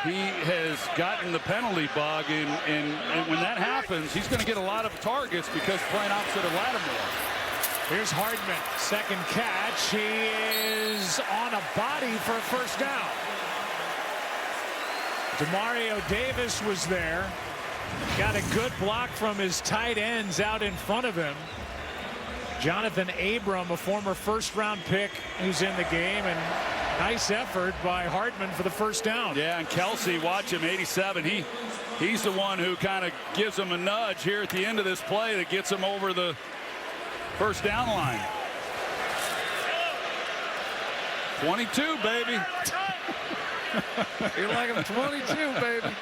he has gotten the penalty bug, and when that happens, he's going to get a lot of targets because playing opposite of Lattimore. Here's Hardman, second catch. He is on a body for a first down. Demario Davis was there. Got a good block from his tight ends out in front of him. Jonathan Abram, a former first-round pick, who's in the game, and nice effort by Hardman for the first down. Yeah, and Kelsey, watch him, 87. He's the one who kind of gives him a nudge here at the end of this play that gets him over the first down line. 22, baby. You like him 22, baby.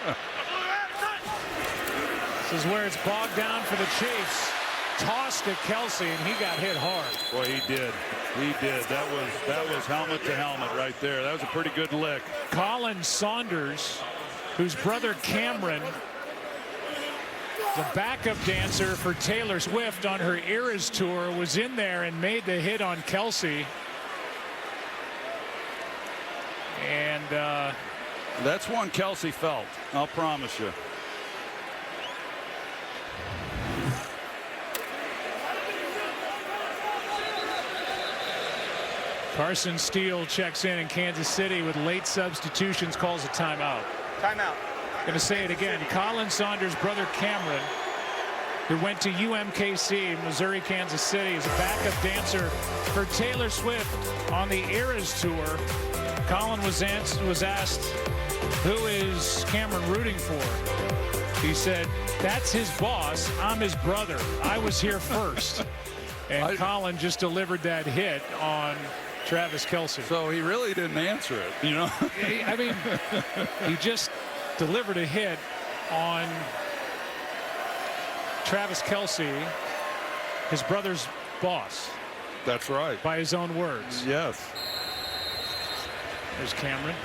This is where it's bogged down for the Chiefs. Toss to Kelsey, and he got hit hard. Boy, he did. He did. That was helmet to helmet right there. That was a pretty good lick. Colin Saunders, whose brother Cameron, the backup dancer for Taylor Swift on her Eras tour, was in there and made the hit on Kelsey. And that's one Kelsey felt, I'll promise you. Carson Steele checks in Kansas City with late substitutions, calls a timeout. Timeout. Going to say it again. Colin Saunders' brother Cameron, who went to UMKC, Missouri, Kansas City, is a backup dancer for Taylor Swift on the Eras tour. Colin was asked, who is Cameron rooting for? He said, that's his boss. I'm his brother. I was here first. And Colin just delivered that hit on Travis Kelce. So he really didn't answer it, you know. I mean, he just delivered a hit on Travis Kelce, his brother's boss. That's right. By his own words. Yes. There's Cameron.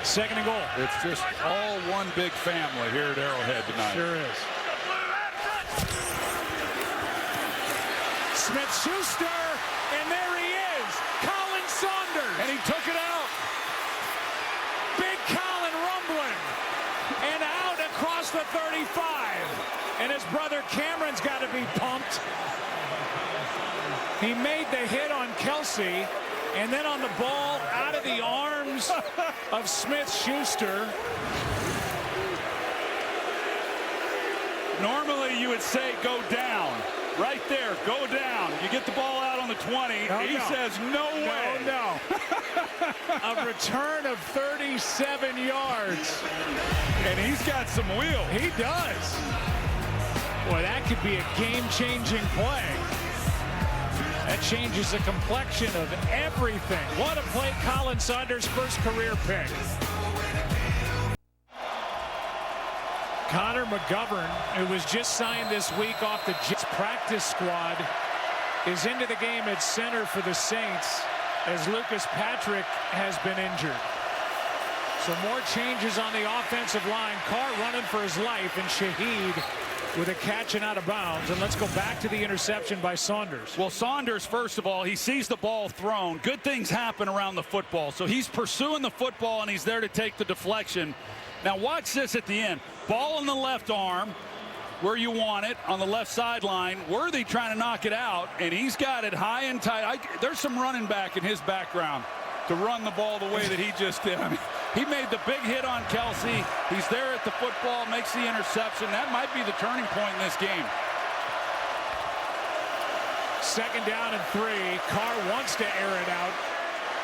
Second and goal. It's just all one big family here at Arrowhead tonight. Sure is. Smith-Schuster, and there he is, Colin Saunders. And he took it out. Big Colin rumbling, and out across the 35. And his brother Cameron's got to be pumped. He made the hit on Kelsey, and then on the ball, out of the arms of Smith-Schuster. Normally you would say go down. Right there, go down. You get the ball out on the 20. He says no way. No. A return of 37 yards. And he's got some wheel. He does. Boy, that could be a game-changing play. That changes the complexion of everything. What a play. Colin Saunders' first career pick. Connor McGovern, who was just signed this week off the Jets practice squad, is into the game at center for the Saints as Lucas Patrick has been injured. So more changes on the offensive line. Carr running for his life, and Shaheed with a catch and out of bounds. And let's go back to the interception by Saunders. Well, Saunders, first of all, he sees the ball thrown. Good things happen around the football. So he's pursuing the football, and he's there to take the deflection. Now watch this at the end. Ball in the left arm where you want it on the left sideline. Worthy trying to knock it out, and he's got it high and tight. There's some running back in his background to run the ball the way that he just did. I mean, he made the big hit on Kelsey. He's there at the football, makes the interception. That might be the turning point in this game. Second down and 3. Carr wants to air it out.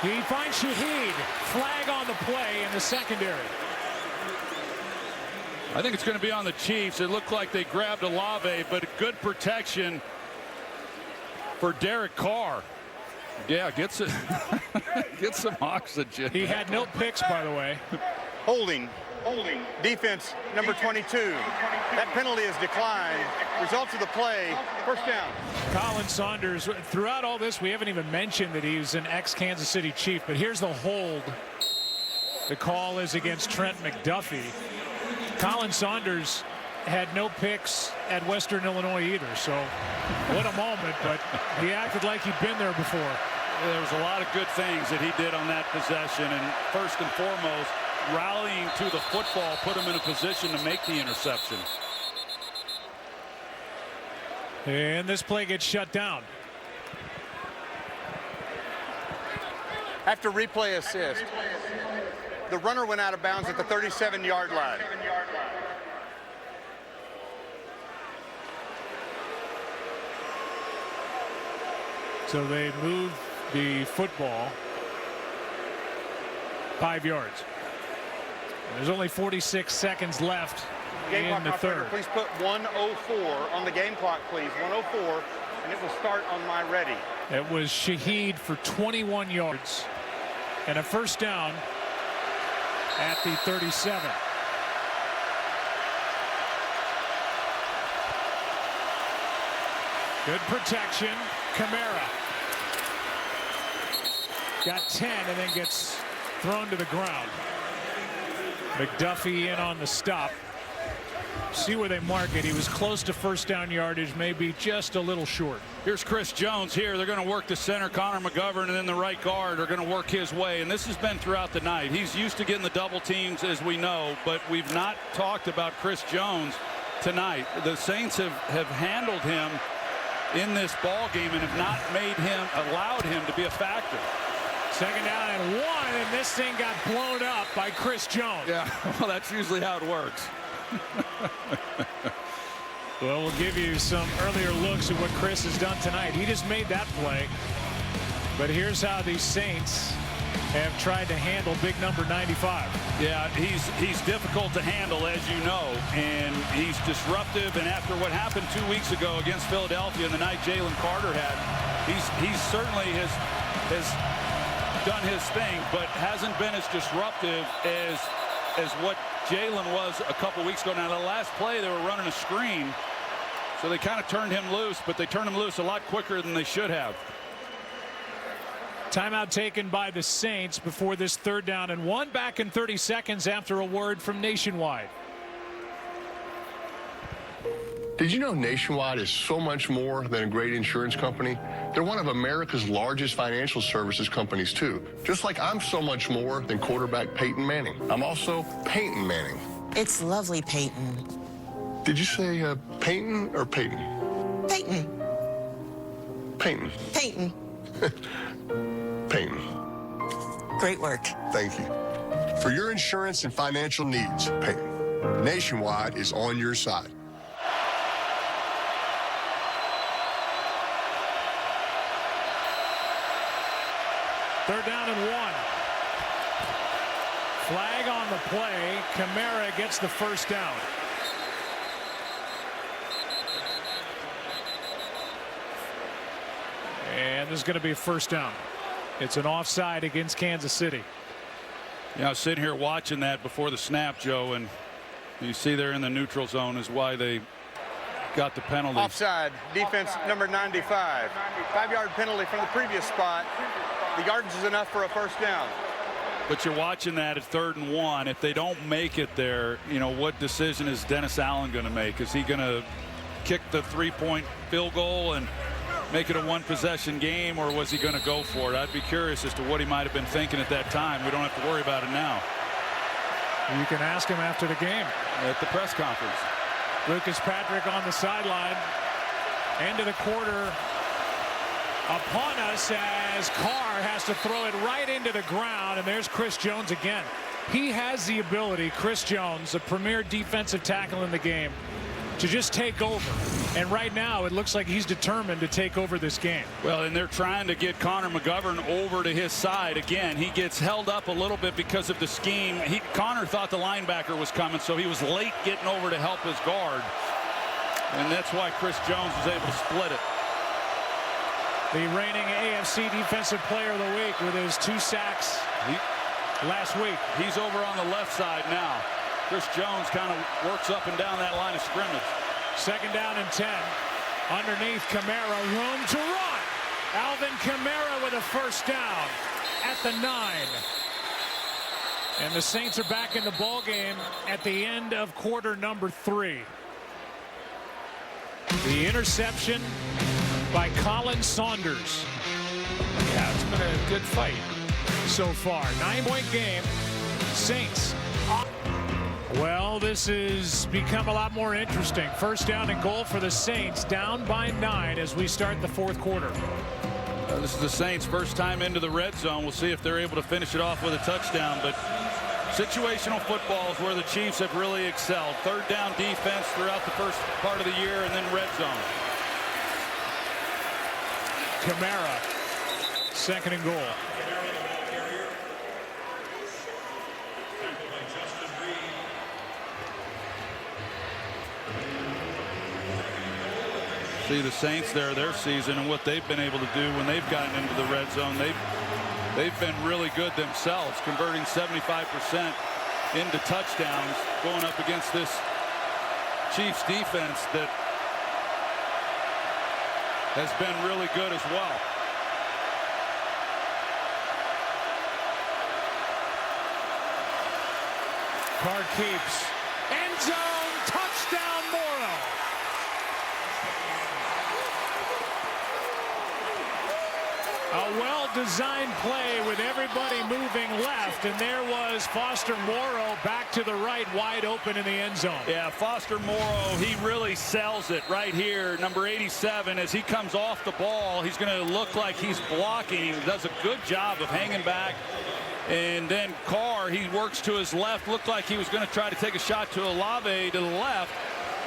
He finds Shaheed. Flag on the play in the secondary. I think it's going to be on the Chiefs. It looked like they grabbed Olave, but good protection for Derek Carr. Yeah, get some oxygen. He had no picks, by the way. Holding. Defense number 22. That penalty is declined. Results of the play, first down. Colin Saunders, throughout all this, we haven't even mentioned that he's an ex-Kansas City Chief, but here's the hold. The call is against Trent McDuffie. Colin Saunders had no picks at Western Illinois either, so what a moment, but he acted like he'd been there before. There was a lot of good things that he did on that possession, and first and foremost, rallying to the football put him in a position to make the interception. And this play gets shut down. After replay assist, the runner went out of bounds at the 37-yard line. So they move the football 5 yards. There's only 46 seconds left Game in clock the operator, third. please put 1:04 on the game clock, please. 1:04, and it will start on my ready. It was Shaheed for 21 yards and a first down at the 37. Good protection. Kamara got 10 and then gets thrown to the ground. McDuffie in on the stop. See where they mark it. He was close to first down yardage, maybe just a little short. Here's Chris Jones here. They're going to work the center. Connor McGovern and then the right guard are going to work his way. And this has been throughout the night. He's used to getting the double teams, as we know, but we've not talked about Chris Jones tonight. The Saints have handled him in this ball game and have not allowed him to be a factor. Second down and 1, and this thing got blown up by Chris Jones. Yeah, well, that's usually how it works. Well, we'll give you some earlier looks at what Chris has done tonight. He just made that play. But here's how the Saints have tried to handle big number 95. Yeah, he's difficult to handle, as you know, and he's disruptive. And after what happened 2 weeks ago against Philadelphia and the night Jalen Carter had, he certainly has done his thing, but hasn't been as disruptive as what Jalen was a couple weeks ago. Now, the last play, they were running a screen, so they kind of turned him loose, but they turned him loose a lot quicker than they should have. Timeout taken by the Saints before this third down and 1. Back in 30 seconds after a word from Nationwide. Did you know Nationwide is so much more than a great insurance company? They're one of America's largest financial services companies, too. Just like I'm so much more than quarterback Peyton Manning. I'm also Peyton Manning. It's lovely, Peyton. Did you say Peyton or Peyton? Peyton. Peyton. Peyton. Peyton. Great work. Thank you. For your insurance and financial needs, Peyton, Nationwide is on your side. Third down and 1. Flag on the play. Kamara gets the first down. And there's going to be a first down. It's an offside against Kansas City. Yeah, I was sitting here watching that before the snap, Joe, and you see they're in the neutral zone is why they got the penalty. Offside, defense number 95. 5-yard penalty from the previous spot. The yardage is enough for a first down. But you're watching that at 3rd and 1. If they don't make it there, you know, what decision is Dennis Allen going to make? Is he going to kick the 3-point field goal and make it a 1-possession game, or was he going to go for it? I'd be curious as to what he might have been thinking at that time. We don't have to worry about it now. You can ask him after the game. At the press conference. Lucas Patrick on the sideline. End of the quarter upon us as Carr has to throw it right into the ground, and there's Chris Jones again. He has the ability, Chris Jones, a premier defensive tackle in the game, to just take over. And right now it looks like he's determined to take over this game. Well, and they're trying to get Connor McGovern over to his side. Again, he gets held up a little bit because of the scheme. Connor thought the linebacker was coming, so he was late getting over to help his guard. And that's why Chris Jones was able to split it. The reigning AFC Defensive Player of the Week with his 2 sacks last week. He's over on the left side now. Chris Jones kind of works up and down that line of scrimmage. Second down and 10. Underneath Kamara, room to run. Alvin Kamara with a first down at the 9. And the Saints are back in the ball game at the end of quarter number 3. The interception by Colin Saunders. Yeah, it's been a good fight so far. 9-point game. Saints. Well, this has become a lot more interesting. First down and goal for the Saints, down by 9 as we start the fourth quarter. This is the Saints' first time into the red zone. We'll see if they're able to finish it off with a touchdown. But situational football is where the Chiefs have really excelled. Third down defense throughout the first part of the year, and then red zone. Kamara, second and goal. See the Saints there, their season, and what they've been able to do when they've gotten into the red zone. They've been really good themselves, converting 75% into touchdowns, going up against this Chiefs defense that has been really good as well. Carr keeps. End zone, touchdown Morrow. A well-designed play with everybody moving left, and there was Foster Morrow back to the right, wide open in the end zone. Yeah, Foster Morrow, he really sells it right here. Number 87, as he comes off the ball, he's going to look like he's blocking. He does a good job of hanging back. And then Carr, he works to his left. Looked like he was going to try to take a shot to Olave to the left.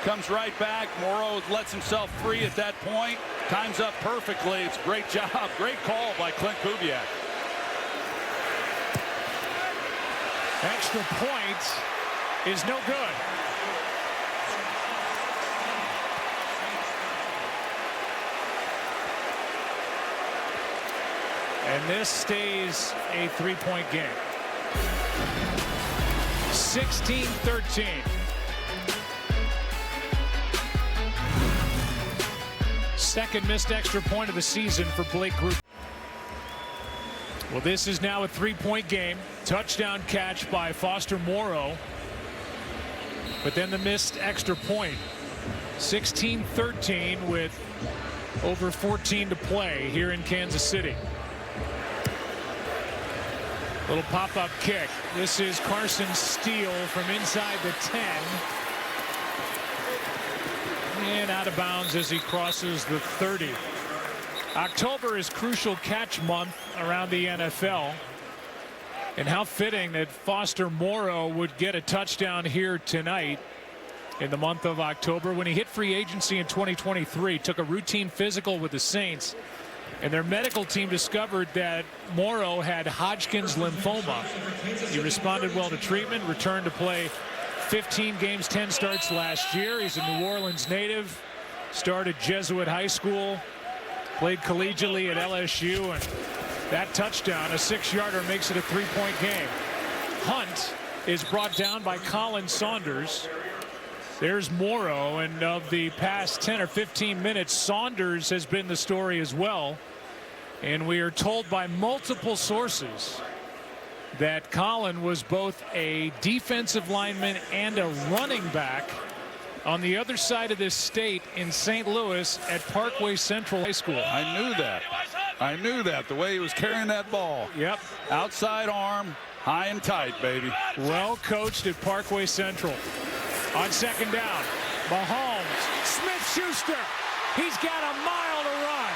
Comes right back. Morrow lets himself free at that point. Times up perfectly. It's a great job. Great call by Clint Kubiak. Extra point is no good. And this stays a 3-point game. 16-13. Second missed extra point of the season for Blake Grupe. Well, this is now a 3-point game. Touchdown catch by Foster Morrow. But then the missed extra point. 16-13 with over 14 to play here in Kansas City. Little pop-up kick. This is Carson Steele from inside the 10. And out of bounds as he crosses the 30. October is crucial catch month around the NFL. And how fitting that Foster Morrow would get a touchdown here tonight in the month of October. When he hit free agency in 2023, took a routine physical with the Saints. And their medical team discovered that Morrow had Hodgkin's lymphoma. He responded well to treatment, returned to play 15 games, 10 starts last year. He's a New Orleans native, started Jesuit High School, played collegiately at LSU, and that touchdown, a 6-yarder, makes it a 3-point game. Hunt is brought down by Colin Saunders. There's Morrow, and of the past 10 or 15 minutes, Saunders has been the story as well. And we are told by multiple sources that Colin was both a defensive lineman and a running back on the other side of this state in St. Louis at Parkway Central High School. I knew that. I knew that. The way he was carrying that ball. Yep. Outside arm, high and tight, baby. Well coached at Parkway Central. On second down, Mahomes, Smith-Schuster. He's got a mile to run.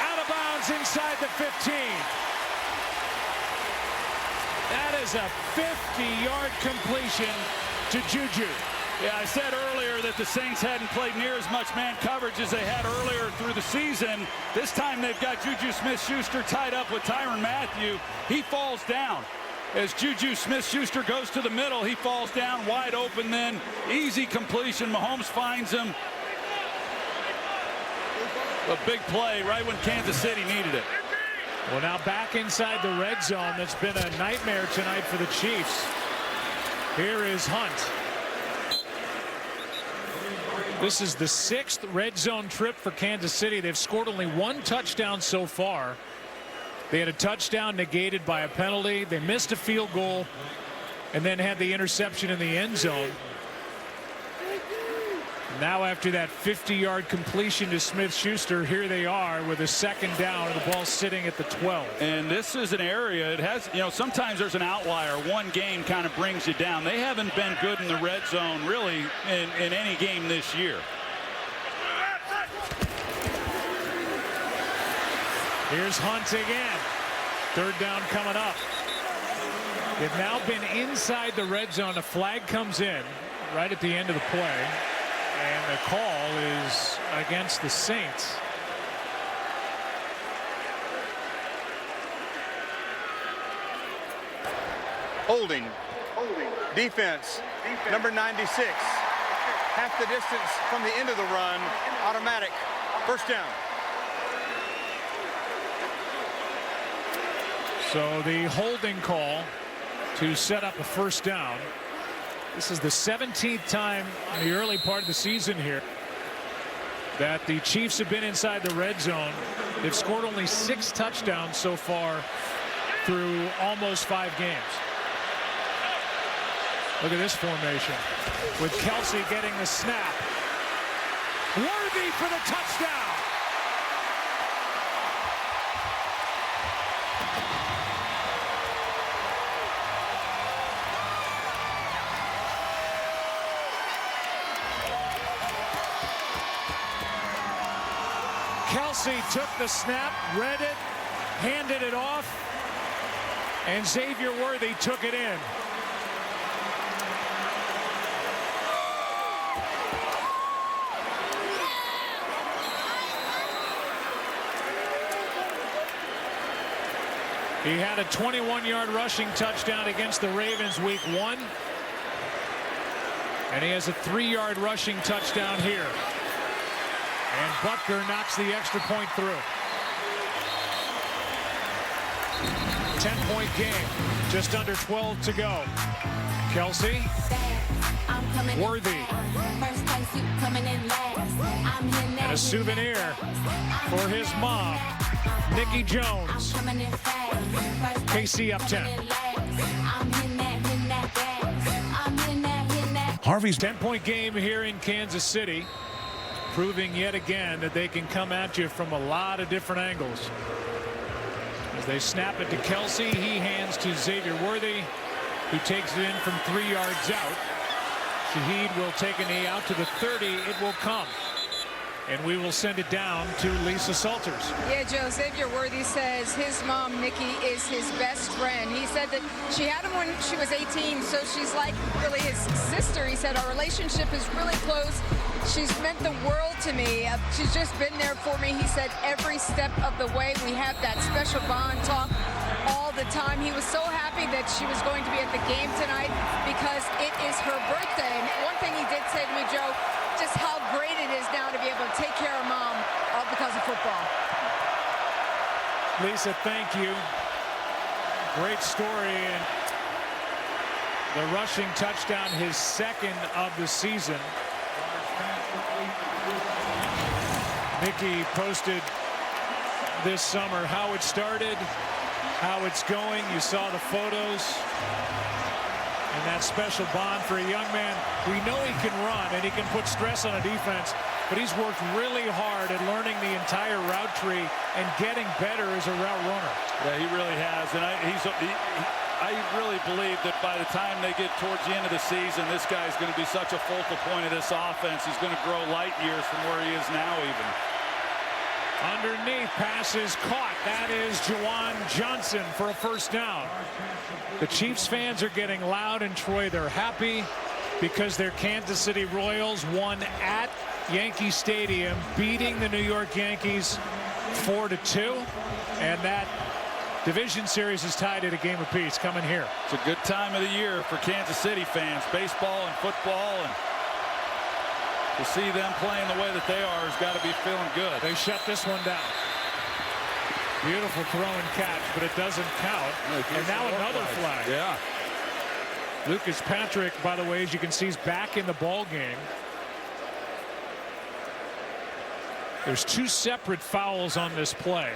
Out of bounds inside the 15. That is a 50-yard completion to Juju. Yeah, I said earlier that the Saints hadn't played near as much man coverage as they had earlier through the season. This time they've got Juju Smith-Schuster tied up with Tyrann Mathieu. He falls down. As Juju Smith-Schuster goes to the middle, he falls down wide open, then easy completion. Mahomes finds him. A big play right when Kansas City needed it. Well, now back inside the red zone. That's been a nightmare tonight for the Chiefs. Here is Hunt. This is the 6th red zone trip for Kansas City. They've scored only 1 touchdown so far. They had a touchdown negated by a penalty. They missed a field goal and then had the interception in the end zone. Now after that 50-yard completion to Smith-Schuster, here they are with a second down and the ball sitting at the 12. And this is an area, it has, you know, sometimes there's an outlier. One game kind of brings you down. They haven't been good in the red zone really in any game this year. Here's Hunt again. Third down coming up. They've now been inside the red zone. A flag comes in right at the end of the play. And the call is against the Saints. Holding. Defense, number 96. Half the distance from the end of the run. Automatic. First down. So the holding call to set up a first down. This is the 17th time in the early part of the season here that the Chiefs have been inside the red zone. They've scored only 6 touchdowns so far through almost 5 games. Look at this formation with Kelsey getting the snap. Worthy for the touchdown. Kelsey took the snap, read it, handed it off, and Xavier Worthy took it in. He had a 21-yard rushing touchdown against the Ravens week 1. And he has a 3-yard rushing touchdown here. And Butker knocks the extra point through. 10-point game. Just under 12 to go. Kelsey. Worthy. And a souvenir for his mom, Nikki Jones. KC up 10. Harvey's 10-point game here in Kansas City, proving yet again that they can come at you from a lot of different angles. As they snap it to Kelsey, he hands to Xavier Worthy, who takes it in from 3 yards out. Shaheed will take a knee out to the 30. It will come. And we will send it down to Lisa Salters. Yeah, Joe, Xavier Worthy says his mom, Nikki, is his best friend. He said that she had him when she was 18, so she's like really his sister. He said our relationship is really close. She's meant the world to me. She's just been there for me. He said every step of the way we have that special bond, talk all the time. He was so happy that she was going to be at the game tonight because it is her birthday. And one thing he did say to me, Joe, just how great it is now to be able to take care of mom because of football. Lisa, thank you. Great story. And the rushing touchdown, his second of the season. Nikki posted this summer how it started, how it's going. You saw the photos. And that special bond for a young man. We know he can run and he can put stress on a defense, but he's worked really hard at learning the entire route tree and getting better as a route runner. Yeah, he really has. And I really believe that by the time they get towards the end of the season, this guy's going to be such a focal point of this offense. He's going to grow light years from where he is now even. Underneath, passes caught. That is Juwan Johnson for a first down. The Chiefs fans are getting loud in Troy. They're happy because their Kansas City Royals won at Yankee Stadium, beating the New York Yankees 4-2. And that division series is tied at a game apiece coming here. It's a good time of the year for Kansas City fans. Baseball and football, and to see them playing the way that they are has got to be feeling good. They shut this one down. Beautiful throw and catch, but it doesn't count. And now another flag. Yeah. Lucas Patrick, by the way, as you can see, is back in the ball game. There's 2 separate fouls on this play.